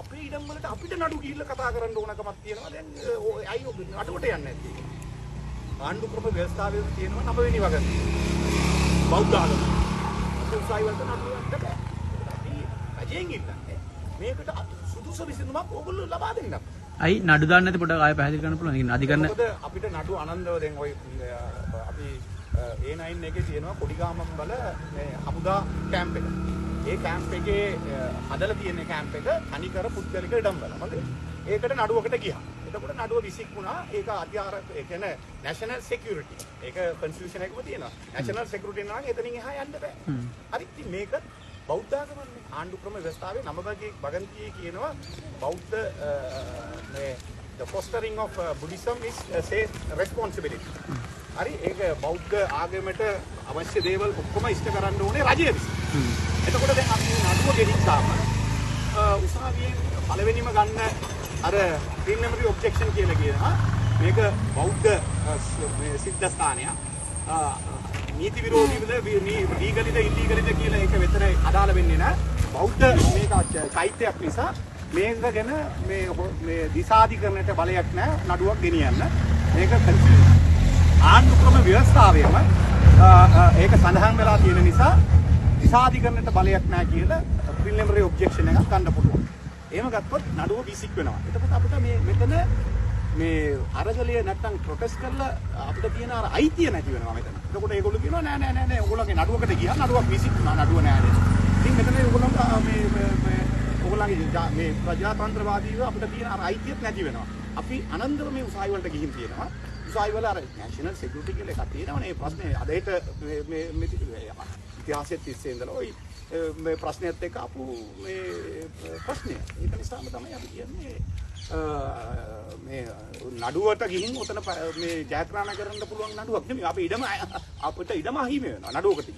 අපේ ඉඩම් වලට අපිට නඩු ගිහිල්ලා කතා කරන්න ඕනකමක් තියෙනවා. දැන් අයි නඩුවට යන්නේ නැති. ආණ්ඩු ක්‍රම ව්‍යවස්ථාවේ තියෙනවා 9 වෙනි වගකීම. බෞද්ධ ආගම. උසාවි වලට නඩුවන්න බෑ. අපි රජයෙන් ඉල්ලන්නේ මේකට සුදුසු විසඳුමක් ඕගොල්ලෝ ලබා දෙන්න. අයි නඩු දාන්න නැති පොඩ්ඩක් ආයෙ පැහැදිලි කරන්න පුළුවන්. ඉතින් අධිකරණ මොකද අපිට නඩු අනන්දව දැන් ඔය අපි A9 එකේ තියෙනවා කොඩිගාමම් වල මේ හමුදා කැම්ප් එක. ඒ කැම්ප් එකේ හදලා තියෙන කැම්ප් එක තනිකර පුද්ගලික ඉඩම් වල. හොඳයි. ඒකට නඩුවකට ගියා. එතකොට නඩුව විසිකුණා. ඒක අධ්‍යාර ඒ කියන්නේ නැෂනල් සිකියුරිටි. ඒක කන්ස්ටිටියුෂන් එකම තියෙනවා. නැෂනල් සිකියුරිටි නම් එතනින් එහා යන්න බෑ. හරි. ඉතින් මේක බෞද්ධ ආගමන්නේ ආණ්ඩු ක්‍රම ව්‍යවස්ථාවේ වගන්තියේ කියනවා බෞද්ධ මේ the fostering of Buddhism is say responsibility. හරි ඒක බෞද්ධ ආගමට අවශ්‍ය දේවල් ඔක්කොම ඉෂ්ට කරන්න ඕනේ රජය විසින්. එතකොට දැන් අපි නඩුව ගෙනිච්චාම උසාවියෙන් පළවෙනිම ගන්න අර preliminary objection කියලා කියනවා. මේක බෞද්ධ සිද්ධාස්ථානය. නීති විරෝධීවද ලීගලිද ඉල්ලීගලිද කියලා ඒක විතර අදාළ වෙන්නේ නැහැ. බෞද්ධ මේක චෛත්‍යයක් නිසා මේක ගැන මේ දිසාධිකරණයට බලයක් නැහැ නඩුවක් ගෙනියන්න. මේක ආණ්ඩු ක්‍රම ව්‍යවස්ථාවේම ඒක සඳහන් වෙලා තියෙන නිසා දිසාධිකරණයට බලයක් නැහැ කියලා preliminary objection එකක් ගන්න පුළුවන්. එහෙම ගත්තොත් නඩුව විසික් වෙනවා. එතකොට අපිට මෙතන මේ අරගලය නැත්තම් ප්‍රොටෙස්ට් කරලා අපිට තියෙන අර අයිතිය නැති වෙනවා මෙතන. එතකොට ඒගොල්ලෝ කියනවා නෑ ඕගොල්ලෝගේ නඩුවකට ගියා නඩුවක් විසික් වුණා නඩුව නෑ නේද. ඉතින් මෙතන ඕගොල්ලෝ ඕගොල්ලන්ගේ මේ ප්‍රජාතන්ත්‍රවාදීව අපිට තියෙන අර අයිතියත් නැති වෙනවා. අපි අනන්තව මේ උසාවි වලට ගිහින් තියෙනවා. උසාවි වල අර නැෂනල් සිකියුරිටි කියලා එකක් තියෙනවනේ. මේ ප්‍රශ්නේ අදේට මේ ඉතිහාසයේ තිස්සේ ඉඳලා ওই මේ ප්‍රශ්නයත් එක්ක අපු මේ ප්‍රශ්නය. ඒක නිසාම තමයි අපි කියන්නේ මේ නඩුවට ගිහින් උතන මේ ජයග්‍රහණ කරන්න පුළුවන් නඩුවක් නෙමෙයි. අපි අපිට ඉඩම අහිමි වෙනවා නඩුවකට.